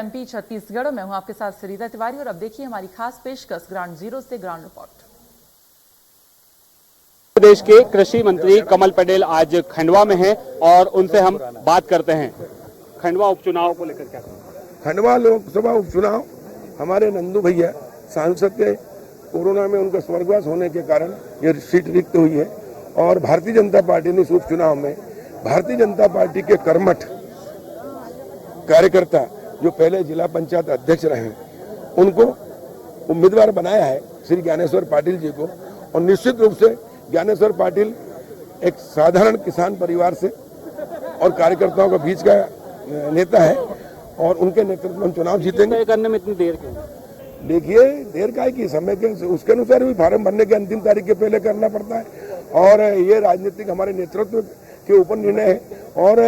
MP Chhattisgarh में हूं आपके साथ सरिता तिवारी और अब देखिए हमारी खास पेशकश ग्राउंड जीरो से ग्राउंड रिपोर्ट। प्रदेश के कृषि मंत्री कमल पटेल आज खंडवा में हैं और उनसे हम बात करते हैं। खंडवा उपचुनाव को लेकर क्या कहेंगे? खंडवा लोकसभा उपचुनाव हमारे नंदू भैया सांसद के कोरोना में उनका स्वर्गवास होने के कारण ये सीट रिक्त हुई है और भारतीय जनता पार्टी ने इस उपचुनाव में भारतीय जनता पार्टी के कर्मठ कार्यकर्ता जो पहले जिला पंचायत अध्यक्ष रहे उनको उम्मीदवार बनाया है श्री ज्ञानेश्वर पाटिल जी को। और निश्चित रूप से ज्ञानेश्वर पाटिल एक साधारण किसान परिवार से और कार्यकर्ताओं के बीच का नेता है और उनके नेतृत्व में हम चुनाव जीतेंगे। करने में इतनी देर क्यों? देखिए देर का है कि समय के उसके अनुसार भी फार्म भरने के अंतिम तारीख के पहले करना पड़ता है और ये राजनीतिक हमारे नेतृत्व के ऊपर निर्णय है। और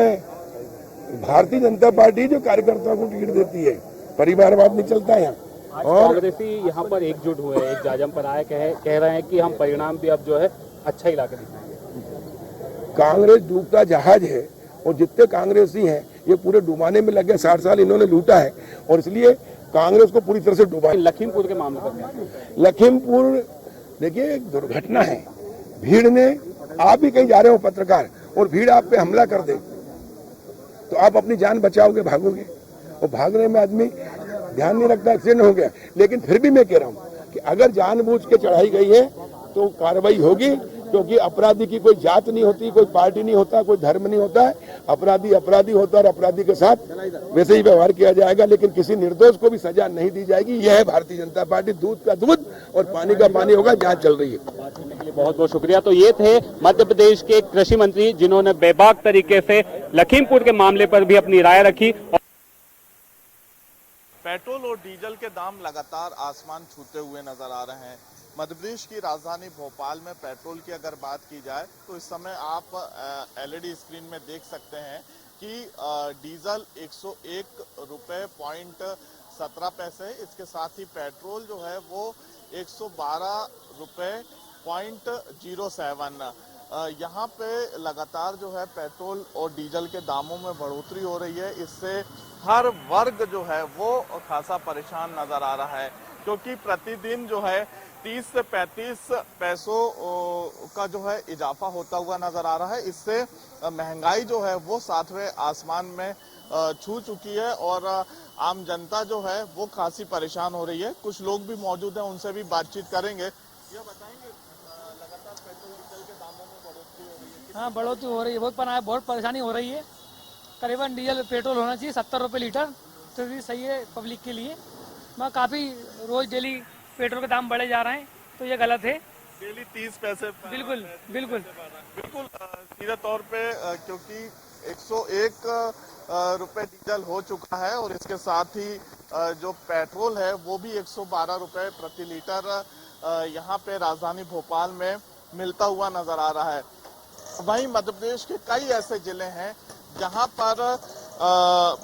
भारतीय जनता पार्टी जो कार्यकर्ताओं को टिकट देती है, परिवारवाद नहीं चलता है यहाँ। और कांग्रेसी यहाँ पर एकजुट हुए हैं, एक जाजम पर आए कह रहे हैं कि हम परिणाम भी अब जो है अच्छा ही लाकर दिखाएंगे। कांग्रेस डूबता जहाज है और जितने कांग्रेसी हैं ये पूरे डुबाने में लगे। 60 साल इन्होंने लूटा है और इसलिए कांग्रेस को पूरी तरह से डुबा। लखीमपुर के मामले पर लखीमपुर देखिए एक दुर्घटना है। भीड़ ने, आप भी कहीं जा रहे हो पत्रकार और भीड़ आप पे हमला कर दे तो आप अपनी जान बचाओगे, भागोगे और भागने में आदमी ध्यान नहीं रखता, एक्सीडेंट हो गया। लेकिन फिर भी मैं कह रहा हूँ कि अगर जानबूझ के चढ़ाई गई है तो कार्रवाई होगी, क्योंकि अपराधी की कोई जात नहीं होती, कोई पार्टी नहीं होता, कोई धर्म नहीं होता है। अपराधी अपराधी होता है और अपराधी के साथ वैसे ही व्यवहार किया जाएगा, लेकिन किसी निर्दोष को भी सजा नहीं दी जाएगी। यह है भारतीय जनता पार्टी। दूध का दूध और पानी का पानी होगा, जांच चल रही है। बहुत बहुत शुक्रिया। तो ये थे मध्य प्रदेश के कृषि मंत्री जिन्होंने बेबाक तरीके से लखीमपुर के मामले पर भी अपनी राय रखी। पेट्रोल और डीजल के दाम लगातार आसमान छूते हुए नजर आ रहे हैं। मध्य प्रदेश की राजधानी भोपाल में पेट्रोल की अगर बात की जाए तो इस समय आप एलईडी स्क्रीन में देख सकते हैं कि डीजल 101 रुपये पॉइंट 17 पैसे, इसके साथ ही पेट्रोल जो है वो 112 रुपये पॉइंट 07। यहाँ पे लगातार जो है पेट्रोल और डीजल के दामों में बढ़ोतरी हो रही है। इससे हर वर्ग जो है वो खासा परेशान नजर आ रहा है, क्योंकि प्रतिदिन जो है 30 से 35 पैसों का जो है इजाफा होता हुआ नजर आ रहा है। इससे महंगाई जो है वो 7वें आसमान में छू चुकी है और आम जनता जो है वो खासी परेशान हो रही है। कुछ लोग भी मौजूद हैं, उनसे भी बातचीत करेंगे। ये बताएंगे लगातार पेट्रोल डीजल के दामों में बढ़ोतरी हो रही है। हाँ, बढ़ोतरी हो रही है, बहुत परेशानी हो रही है। करीबन डीजल पेट्रोल होना चाहिए 70 रुपये लीटर, तो भी सही है पब्लिक के लिए। मैं काफ़ी रोज डेली पेट्रोल के दाम बढ़े जा रहे हैं, तो ये गलत है। डेली 30 पैसे बिल्कुल बिल्कुल बिल्कुल सीधे तौर पे, क्योंकि 101 रुपये डीजल हो चुका है और इसके साथ ही जो पेट्रोल है वो भी 112 रुपये प्रति लीटर यहाँ पे राजधानी भोपाल में मिलता हुआ नजर आ रहा है। वहीं मध्य प्रदेश के कई ऐसे जिले हैं जहाँ पर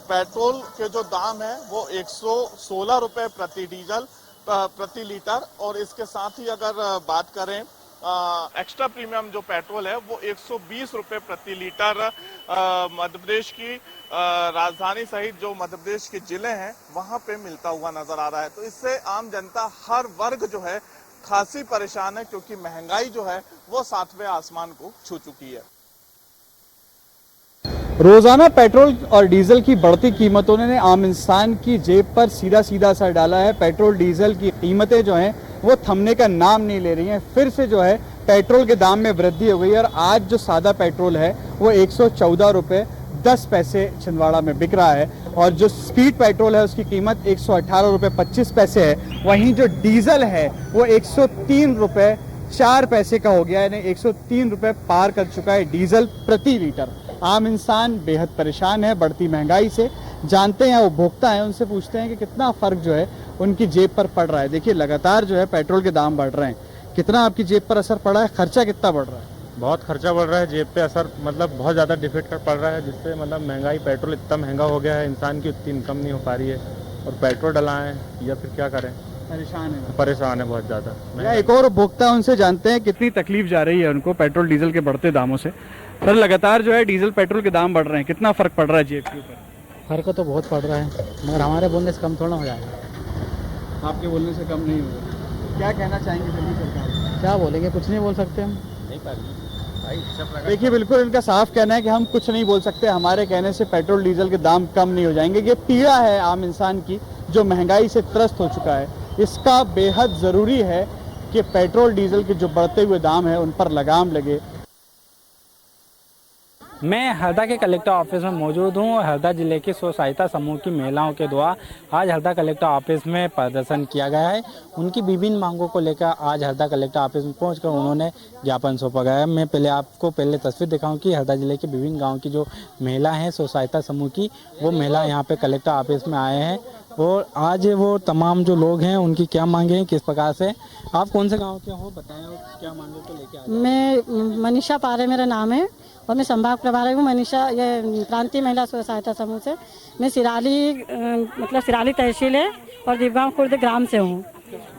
पेट्रोल के जो दाम है वो 116 रुपये प्रति लीटर और इसके साथ ही अगर बात करें एक्स्ट्रा प्रीमियम जो पेट्रोल है वो 120 रुपये प्रति लीटर मध्य प्रदेश की राजधानी सहित जो मध्य प्रदेश के जिले हैं वहां पे मिलता हुआ नजर आ रहा है। तो इससे आम जनता हर वर्ग जो है खासी परेशान है, क्योंकि महंगाई जो है वो 7वें आसमान को छू चुकी है। रोजाना पेट्रोल और डीजल की बढ़ती कीमतों ने आम इंसान की जेब पर सीधा सीधा असर डाला है। पेट्रोल डीजल की कीमतें जो हैं वो थमने का नाम नहीं ले रही हैं। फिर से जो है पेट्रोल के दाम में वृद्धि हो गई और आज जो सादा पेट्रोल है वो 114 रुपये 10 पैसे छिंदवाड़ा में बिक रहा है और जो स्पीड पेट्रोल है उसकी कीमत 118 रुपये 25 पैसे है। वहीं जो डीजल है वो 103 रुपये 4 पैसे का हो गया, यानी 103 रुपये पार कर चुका है डीजल प्रति लीटर। आम इंसान बेहद परेशान है बढ़ती महंगाई से। जानते हैं, उपभोक्ता हैं, उनसे पूछते हैं कि कितना फर्क जो है उनकी जेब पर पड़ रहा है। देखिए लगातार जो है पेट्रोल के दाम बढ़ रहे हैं, कितना आपकी जेब पर असर पड़ा है? खर्चा कितना बढ़ रहा है? बहुत खर्चा बढ़ रहा है, जेब पे असर मतलब बहुत ज़्यादा डिफेक्ट पड़ रहा है, जिससे मतलब महंगाई, पेट्रोल इतना महंगा हो गया है, इंसान की उतनी इनकम नहीं हो पा रही है और पेट्रोल डलाएं या फिर क्या करें, परेशान है बहुत ज़्यादा। एक और उपभोक्ता, उनसे जानते हैं कितनी तकलीफ जा रही है उनको पेट्रोल डीजल के बढ़ते दामों से। सर लगातार जो है डीजल पेट्रोल के दाम बढ़ रहे हैं, कितना फर्क पड़ रहा है जेब के ऊपर? फ़र्क तो बहुत पड़ रहा है, मगर हमारे बोलने से कम थोड़ा हो जाएगा। आपके बोलने से कम नहीं होगा। क्या कहना चाहेंगे दिल्ली सरकार को? क्या बोलेंगे, कुछ नहीं बोल सकते हम। देखिए, बिल्कुल इनका साफ कहना है कि हम कुछ नहीं बोल सकते, हमारे कहने से पेट्रोल डीजल के दाम कम नहीं हो जाएंगे। ये पीड़ा है आम इंसान की जो महंगाई से त्रस्त हो चुका है। इसका बेहद ज़रूरी है कि पेट्रोल डीजल के जो बढ़ते हुए दाम है उन पर लगाम लगे। मैं हरदा के कलेक्टर ऑफिस में मौजूद हूँ और हरदा जिले की स्व सहायता समूह की महिलाओं के द्वारा आज हरदा कलेक्टर ऑफिस में प्रदर्शन किया गया है। उनकी विभिन्न मांगों को लेकर आज हरदा कलेक्टर ऑफिस में पहुंचकर उन्होंने ज्ञापन सौंपा गया है। मैं आपको तस्वीर दिखाऊं कि हरदा जिले के विभिन्न गाँव की जो महिला हैं स्व सहायता समूह की, वो महिला यहाँ पे कलेक्टर ऑफिस में आए हैं और आज वो तमाम जो लोग हैं उनकी क्या मांगे हैं, किस प्रकार से। आप कौन से गाँव के हो, बताएं क्या मांगे को लेकर आए? मैं मनीषा पारे मेरा नाम है और मैं संभाग प्रभारी हूँ मनीषा ये प्रांतीय महिला स्व सहायता समूह से। मैं सिराली तहसील है और दिव्यांग खुर्द ग्राम से हूँ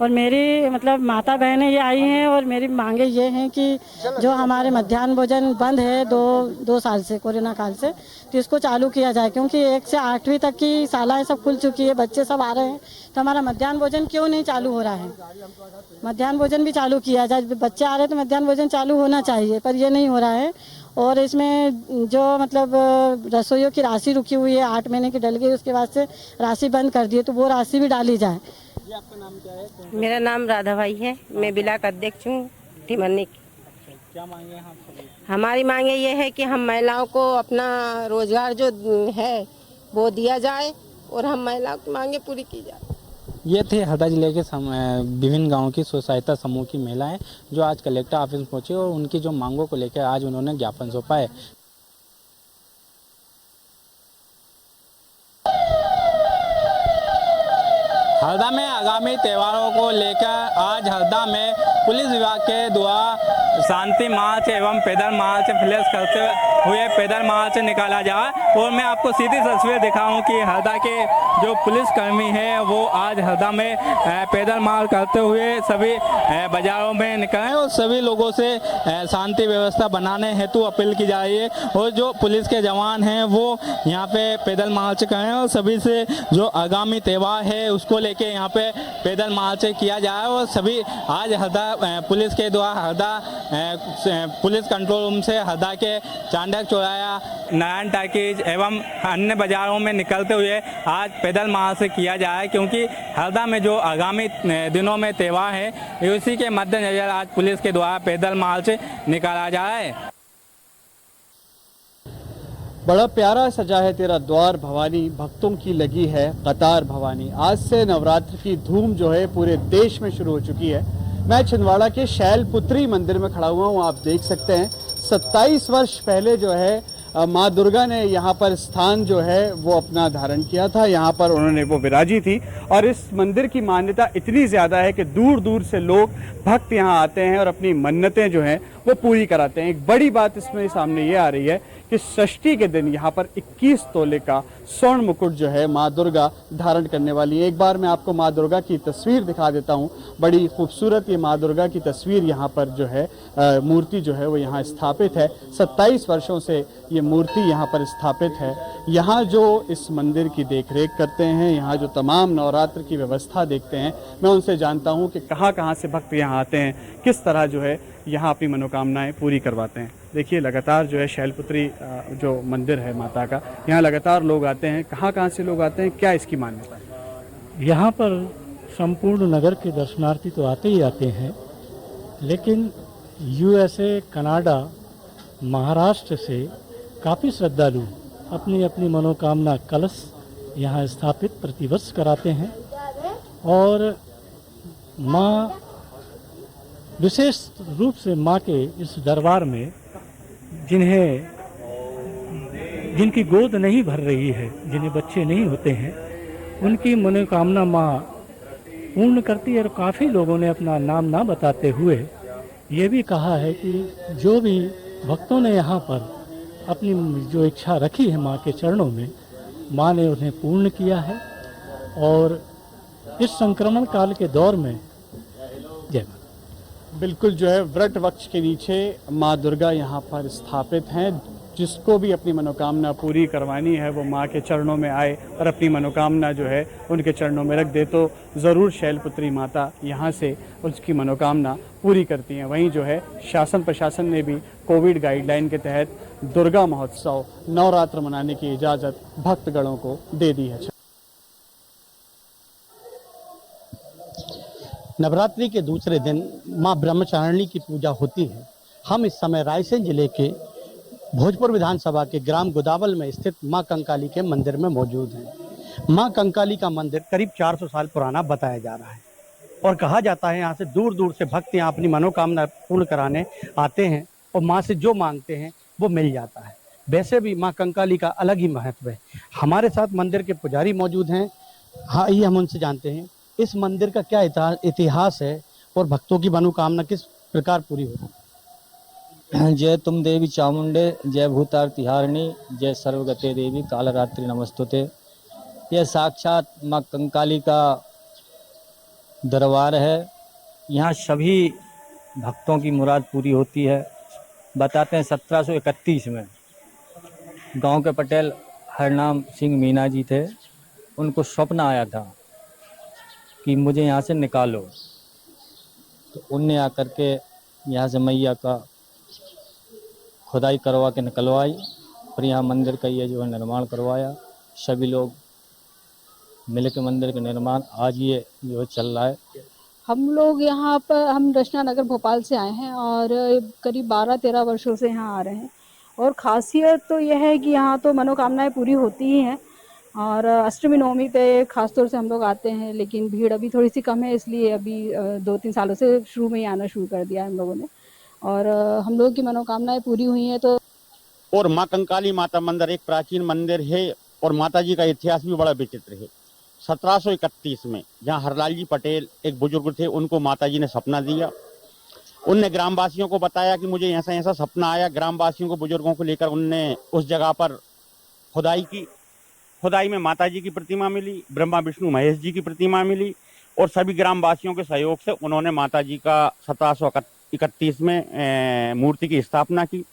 और मेरी माता बहनें ये आई हैं और मेरी मांगे ये हैं कि जो हमारे मध्याह्न भोजन बंद है दो साल से कोरोना काल से, तो इसको चालू किया जाए क्योंकि 1 से 8वीं तक की शालाएँ सब खुल चुकी है, बच्चे सब आ रहे हैं, तो हमारा मध्याह्न भोजन क्यों नहीं चालू हो रहा है? मध्याह्न भोजन भी चालू किया जाए, बच्चे आ रहे हैं तो मध्याह्न भोजन चालू होना चाहिए, पर ये नहीं हो रहा है। और इसमें जो रसोइयों की राशि रुकी हुई है 8 महीने की डल गई, उसके बाद से राशि बंद कर दी है, तो वो राशि भी डाली जाए। आपका नाम क्या है? मेरा नाम राधा भाई है, मैं ब्लॉक अध्यक्ष हूँ टिमरनी की। क्या मांगे हैं आप? हमारी मांगे ये है कि हम महिलाओं को अपना रोजगार जो है वो दिया जाए और हम महिलाओं की मांगे पूरी की जाए। ये थे हरदा जिले के विभिन्न गांवों की स्व सहायता समूह की महिलाएं जो आज कलेक्टर ऑफिस पहुंची और उनकी जो मांगों को लेकर आज उन्होंने ज्ञापन सौंपा है। हरदा में आगामी त्योहारों को लेकर आज हरदा में पुलिस विभाग के द्वारा शांति मार्च एवं पैदल मार्च फ्लैश करते हुए पैदल मार्च निकाला जाए और मैं आपको सीधी तस्वीर दिखाऊं कि हरदा के जो पुलिसकर्मी हैं वो आज हरदा में पैदल मार्च करते हुए सभी बाजारों में निकले और सभी लोगों से शांति व्यवस्था बनाने हेतु अपील की जा रही है और जो पुलिस के जवान हैं वो यहाँ पे पैदल मार्च करें और सभी से जो आगामी त्यौहार है उसको लेके यहाँ पे पैदल मार्च किया जाए और सभी आज हरदा पुलिस के द्वारा हरदा पुलिस कंट्रोल रूम से हरदा के चांडक चौराया, नारायण टाकीज एवं अन्य बाजारों में निकलते हुए आज पैदल मार्च किया जाए क्योंकि हरदा में जो आगामी दिनों में त्यौहार है उसी के मद्देनजर आज पुलिस के द्वारा पैदल मार्च निकाला जाए। बड़ा प्यारा सजा है तेरा द्वार भवानी, भक्तों की लगी है कतार भवानी। आज से नवरात्र की धूम जो है पूरे देश में शुरू हो चुकी है। मैं छिंदवाड़ा के शैलपुत्री मंदिर में खड़ा हुआ हूँ। आप देख सकते हैं 27 वर्ष पहले जो है माँ दुर्गा ने यहाँ पर स्थान जो है वो अपना धारण किया था, यहाँ पर उन्होंने वो विराजी थी और इस मंदिर की मान्यता इतनी ज़्यादा है कि दूर दूर से लोग भक्त यहाँ आते हैं और अपनी मन्नतें जो हैं वो पूरी कराते हैं। एक बड़ी बात इसमें सामने ये आ रही है कि षष्ठी के दिन यहाँ पर 21 तोले का स्वर्ण मुकुट जो है माँ दुर्गा धारण करने वाली है। एक बार मैं आपको माँ दुर्गा की तस्वीर दिखा देता हूँ। बड़ी खूबसूरत ये माँ दुर्गा की तस्वीर यहाँ पर जो है मूर्ति जो है वो यहाँ स्थापित है। 27 वर्षों से ये मूर्ति यहाँ पर स्थापित है। यहाँ जो इस मंदिर की देखरेख करते हैं, यहाँ जो तमाम नवरात्र की व्यवस्था देखते हैं, मैं उनसे जानता हूँ कि कहाँ से भक्त यहाँ आते हैं, किस तरह जो है यहाँ अपनी मनोकामनाएं पूरी करवाते हैं। देखिए लगातार जो है शैलपुत्री जो मंदिर है माता का, यहाँ लगातार लोग आते हैं। कहाँ से लोग आते हैं, क्या इसकी मान्यता है? यहाँ पर संपूर्ण नगर के दर्शनार्थी तो आते ही आते हैं, लेकिन USA, कनाडा, महाराष्ट्र से काफ़ी श्रद्धालु अपनी अपनी मनोकामना कलश यहाँ स्थापित प्रतिवर्ष कराते हैं और माँ विशेष रूप से माँ के इस दरबार में जिनकी गोद नहीं भर रही है, जिन्हें बच्चे नहीं होते हैं, उनकी मनोकामना माँ पूर्ण करती है। और काफ़ी लोगों ने अपना नाम ना बताते हुए ये भी कहा है कि जो भी भक्तों ने यहाँ पर अपनी जो इच्छा रखी है माँ के चरणों में, माँ ने उन्हें पूर्ण किया है। और इस संक्रमण काल के दौर में जय माँ। बिल्कुल जो है वृट वृक्ष के नीचे माँ दुर्गा यहाँ पर स्थापित हैं। जिसको भी अपनी मनोकामना पूरी करवानी है वो माँ के चरणों में आए और अपनी मनोकामना जो है उनके चरणों में रख दे तो ज़रूर शैलपुत्री माता यहाँ से उसकी मनोकामना पूरी करती हैं। वहीं जो है शासन प्रशासन ने भी कोविड गाइडलाइन के तहत दुर्गा महोत्सव नवरात्र मनाने की इजाज़त भक्तगणों को दे दी है। नवरात्रि के दूसरे दिन मां ब्रह्मचारिणी की पूजा होती है। हम इस समय रायसेन जिले के भोजपुर विधानसभा के ग्राम गोदावल में स्थित मां कंकाली के मंदिर में मौजूद हैं। मां कंकाली का मंदिर करीब 400 साल पुराना बताया जा रहा है और कहा जाता है यहाँ से दूर दूर से भक्त यहाँ अपनी मनोकामना पूर्ण कराने आते हैं और मां से जो मांगते हैं वो मिल जाता है। वैसे भी मां कंकाली का अलग ही महत्व है। हमारे साथ मंदिर के पुजारी मौजूद हैं। हाँ, ये हम उनसे जानते हैं इस मंदिर का क्या इतिहास है और भक्तों की मनोकामना किस प्रकार पूरी होती है। जय तुम देवी चामुंडे, जय भूतारती हारिणी, जय सर्वगते देवी कालरात्रि नमस्तुते। यह साक्षात माँ कंकाली का दरबार है। यहाँ सभी भक्तों की मुराद पूरी होती है। बताते हैं 1731 में गांव के पटेल हरनाम सिंह मीना जी थे, उनको स्वप्न आया था कि मुझे यहाँ से निकालो, तो उनने आकर के यहाँ से मैया का खुदाई करवा के निकलवाई और यहाँ मंदिर का ये जो है निर्माण करवाया। सभी लोग मिल के मंदिर का निर्माण आज ये जो है चल रहा है। हम लोग यहाँ पर हम रचना नगर भोपाल से आए हैं और करीब 12-13 वर्षों से यहाँ आ रहे हैं और ख़ासियत तो यह है कि यहाँ तो मनोकामनाएं पूरी होती ही हैं और अष्टमी नवमी पे ख़ास तौर से हम लोग आते हैं, लेकिन भीड़ अभी थोड़ी सी कम है, इसलिए अभी 2-3 सालों से शुरू में ही आना शुरू कर दिया है हम लोगों ने और हम लोगों की मनोकामनाएं पूरी हुई हैं। तो और माँ कंकाली माता मंदिर एक प्राचीन मंदिर है और माता जी का इतिहास भी बड़ा विचित्र है। 1731 में जहाँ हरलाल जी पटेल एक बुजुर्ग थे, उनको माता जी ने सपना दिया। उनने ग्रामवासियों को बताया कि मुझे ऐसा ऐसा सपना आया। ग्रामवासियों को बुजुर्गों को लेकर उनने उस जगह पर खुदाई की। खुदाई में माता जी की प्रतिमा मिली, ब्रह्मा विष्णु महेश जी की प्रतिमा मिली और सभी ग्रामवासियों के सहयोग से उन्होंने माता जी का 1731 में मूर्ति की स्थापना की।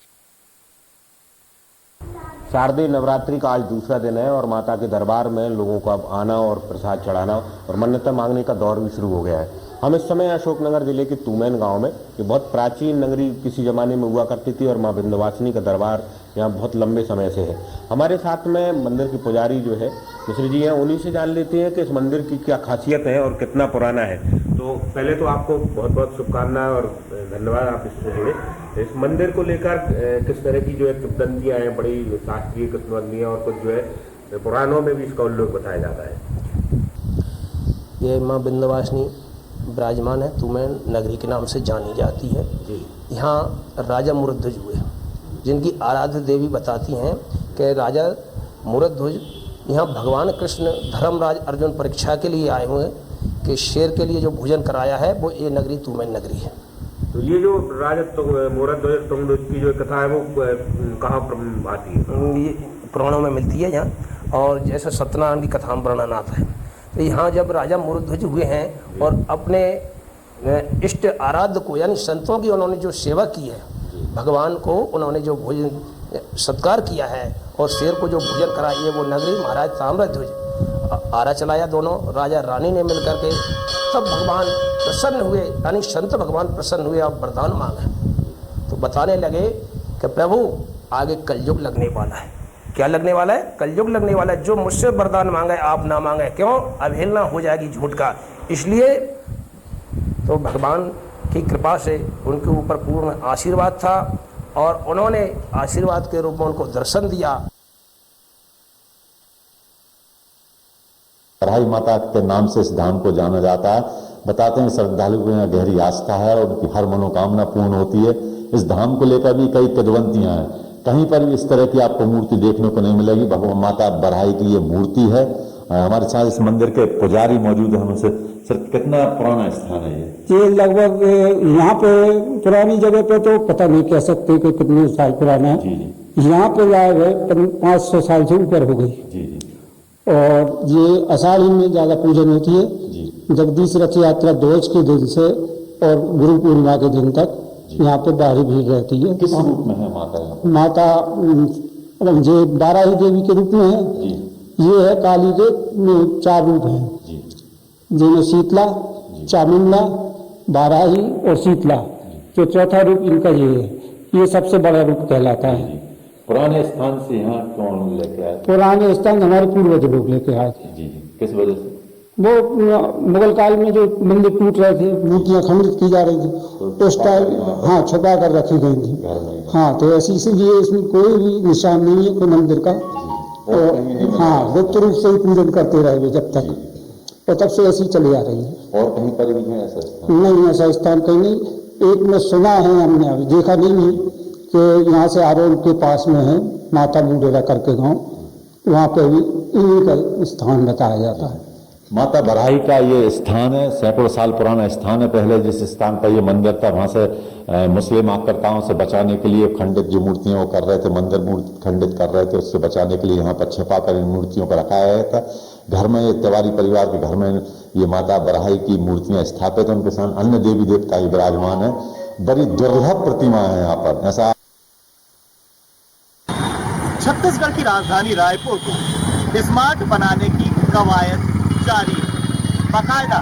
शारदीय नवरात्रि का आज दूसरा दिन है और माता के दरबार में लोगों को अब आना और प्रसाद चढ़ाना और मन्नतें मांगने का दौर भी शुरू हो गया है। हम इस समय अशोकनगर जिले के तूमैन गांव में, ये बहुत प्राचीन नगरी किसी जमाने में हुआ करती थी और मां विंध्यवासिनी का दरबार यहाँ बहुत लंबे समय से है। हमारे साथ में मंदिर के पुजारी जो है मिश्र जी हैं, उन्हीं से जान लेते हैं कि इस मंदिर की क्या खासियत है और कितना पुराना है। तो पहले तो आपको बहुत बहुत शुभकामनाएं और धन्यवाद, आप इससे जुड़े। इस मंदिर को लेकर किस तरह की जो है किंवदंतियां हैं, बड़ी शास्त्रीय किंवदंतियां और कुछ जो है पुराणों में भी इसका उल्लेख बताया जाता है। ये माँ विंध्यवासिनी विराजमान है, तूमैन नगरी के नाम से जानी जाती है। यहाँ राजा मूर्धध्वज हुए, जिनकी आराध्य देवी बताती हैं कि राजा मूर्धध्वज यहाँ भगवान कृष्ण धर्मराज अर्जुन परीक्षा के लिए आए हुए हैं कि शेर के लिए जो भोजन कराया है वो ये नगरी तूमैन नगरी है। तो ये जो राजा मूर्धध्वज तुंगध्वज की जो कथा है वो कहाँ आती है? ये पुराणों में मिलती है यहाँ, और जैसे सत्यनारायण की कथा में वर्णन आता है। तो यहाँ जब राजा मूर्धध्वज हुए हैं और अपने इष्ट आराध्य को यानी संतों की उन्होंने जो सेवा की है, भगवान को उन्होंने जो भोजन सत्कार किया है और शेर को जो भोजन कराई है, वो नगरी महाराज ताम्रध्वज आरा चलाया। दोनों राजा रानी ने मिलकर के तब भगवान प्रसन्न हुए, यानी संत भगवान प्रसन्न हुए और वरदान मांगे। तो बताने लगे कि प्रभु आगे कलयुग लगने वाला है। क्या लगने वाला है? कलयुग लगने वाला है। जो मुझसे वरदान मांगे आप ना मांगे, क्यों? अवहेलना हो जाएगी झूठ का। इसलिए तो भगवान की कृपा से उनके ऊपर पूर्ण आशीर्वाद था और उन्होंने आशीर्वाद के रूप में उनको दर्शन दिया। कढ़ाई माता के नाम से इस धाम को जाना जाता है। बताते हैं श्रद्धालु को यहाँ गहरी आस्था है और उनकी हर मनोकामना पूर्ण होती है। इस धाम को लेकर भी कई किंवदंतियां हैं। कहीं पर भी इस तरह की आपको मूर्ति देखने को नहीं मिलेगी। भगवान माता बरहाई की ये मूर्ति है। हमारे साथ इस मंदिर के पुजारी मौजूद है, हमसे सर कितना पुराना स्थान है ये? लगभग यहाँ पे पुरानी जगह पे तो पता नहीं कह सकते कि कितने साल पुराना है। यहाँ पे लाए हुए 500 साल से ऊपर हो गई। और ये आषाढ़ी में ज्यादा पूजन होती है। जगदीश रथ यात्रा ध्वज के दिन से और गुरु पूर्णिमा के दिन तक यहाँ पे बाहरी भीड़ रहती है। किस रूप में है माता यहाँ? माता ये बाराही देवी के रूप में है। ये है काली के 4 रूप हैं, जिनमें शीतला, चामुंडा, बाराही और शीतला, जो चौथा रूप इनका ये है। ये सबसे बड़ा रूप कहलाता है। पुराने स्थान से यहाँ कौन लेके आए? पुराने स्थान हमारे पूर्वज लोग लेके आए थे। जी, किस वजह से? वो मुगल काल में जो मंदिर टूट रहे थे, मूर्तियां खंडित की जा रही थी, उस टाइम हाँ छुपा कर रखी गई थी। हाँ, तो ऐसी इसीलिए इसमें कोई भी निशान नहीं है कोई मंदिर का। हाँ, गुप्त रूप से ही पूजन करते रहे जब तक, और तब से ऐसी चली आ रही है। और कहीं पर भी है ऐसा स्थान? नहीं, ऐसा स्थान कहीं नहीं। एक में सुना है, हमने अभी देखा नहीं है कि यहाँ से आरोल के पास में है माता मुंडेरा करके गांव, वहाँ पे भी इन्हीं का स्थान बताया जाता है। माता बराही का ये स्थान है, सैकड़ों साल पुराना स्थान है। पहले जिस स्थान पर ये मंदिर था वहां से मुस्लिम आक्रताओं से बचाने के लिए खंडित जो मूर्तियां वो कर रहे थे, मंदिर मूर्ति खंडित कर रहे थे, उससे बचाने के लिए यहाँ पर छिपा कर इन मूर्तियों को रखा गया था। घर में तिवारी परिवार के घर में ये माता बराही की मूर्तियां स्थापित है, उनके साथ अन्य देवी देवता ही विराजमान है। बड़ी दुर्लभ प्रतिमा है यहाँ पर। ऐसा छत्तीसगढ़ की राजधानी रायपुर को स्मार्ट बनाने की कवायद जारी है। बाकायदा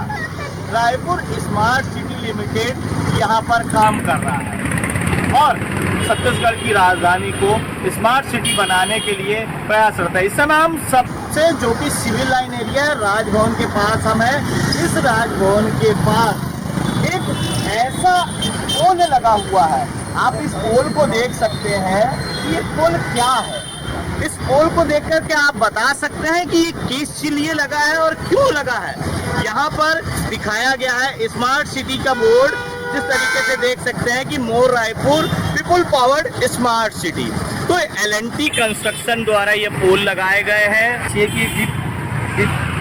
रायपुर स्मार्ट सिटी लिमिटेड यहाँ पर काम कर रहा है और छत्तीसगढ़ की राजधानी को स्मार्ट सिटी बनाने के लिए प्रयासरत है। इस समय हम सबसे जो कि सिविल लाइन एरिया है, राजभवन के पास हम हैं। इस राजभवन के पास एक ऐसा पोल लगा हुआ है, आप इस पोल को देख सकते हैं। ये पोल क्या है? इस पोल को देखकर क्या आप बता सकते हैं कि ये किस लिए लगा है और क्यों लगा है? यहाँ पर दिखाया गया है स्मार्ट सिटी का बोर्ड, जिस तरीके से देख सकते हैं कि मोर Raipur people powered smart city. तो L&T कंस्ट्रक्शन द्वारा ये पोल लगाए गए हैं। ये कि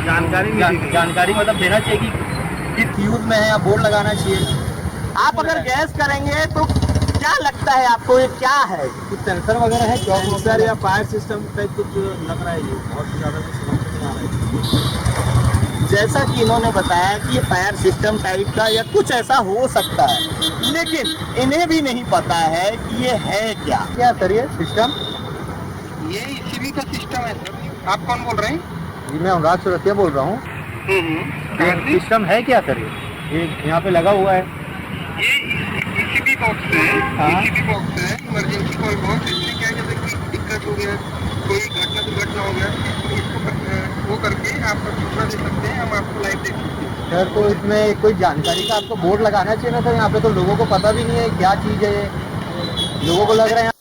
जानकारी मतलब देना चाहिए कि किस यूज में है या बोर्ड लगाना चाहिए। आप अगर गैस करेंगे तो क्या लगता है आपको, ये क्या है? कुछ सेंसर वगैरह है? सेंसर या फायर सिस्टम टाइप कुछ लग रहा है। ये बहुत ज़्यादा समझ नहीं आ रहा है। जैसा कि इन्होंने बताया कि ये फायर सिस्टम टाइप का या कुछ ऐसा हो सकता है, लेकिन इन्हें भी नहीं पता है कि ये है क्या सर ये सिस्टम? ये ECB का सिस्टम है सर। आप कौन बोल रहे हैं? जी, मैं अनुराग सुरतिया बोल रहा हूँ। सिस्टम है क्या सर? ये यहाँ पे लगा हुआ है। ये ECB बॉक्स है। ECB बॉक्स है, इमरजेंसी कॉल बॉक्स। इसमें क्या है, जैसे कोई दिक्कत हो गया, कोई दुर्घटना हो गया, तो इसको वो करके आप सूचना दे सकते हैं, हम आपको लाइव दे सकते हैं। सर, तो इसमें कोई जानकारी का आपको बोर्ड लगाना चाहिए ना सर। यहाँ पे तो लोगों को पता भी नहीं है क्या चीज़ है ये। लोगों को लग रहा है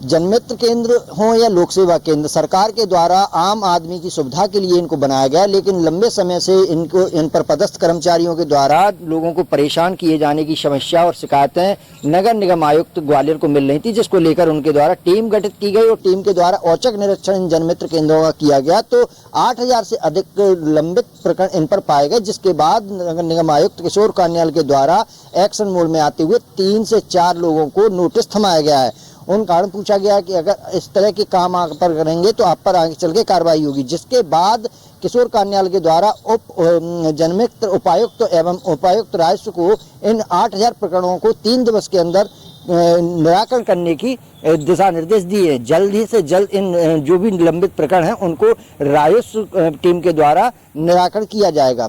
जनमित्र केंद्र हो या लोक सेवा केंद्र, सरकार के द्वारा आम आदमी की सुविधा के लिए इनको बनाया गया, लेकिन लंबे समय से इन पर पदस्थ कर्मचारियों के द्वारा लोगों को परेशान किए जाने की समस्या और शिकायतें नगर निगम आयुक्त ग्वालियर को मिल रही थी, जिसको लेकर उनके द्वारा टीम गठित की गई और टीम के द्वारा औचक निरीक्षण इन जनमित्र केंद्रों का किया गया। तो 8000 से अधिक लंबित प्रकरण इन पर पाए गए, जिसके बाद नगर निगम आयुक्त किशोर कान्याल के द्वारा एक्शन मोड में आते हुए 3 से 4 लोगों को नोटिस थमाया गया है। उन कारण पूछा गया कि अगर इस तरह के काम आप पर करेंगे तो आप पर आगे चल के कार्रवाई होगी, जिसके बाद किशोर कान्याल के द्वारा जनमित्र उपायुक्त एवं उपायुक्त राजस्व को इन 8000 प्रकरणों को 3 दिवस के अंदर निराकरण करने की दिशा निर्देश दिए। जल्द ही से जल्द इन जो भी लंबित प्रकरण हैं उनको राजस्व टीम के द्वारा निराकरण किया जाएगा।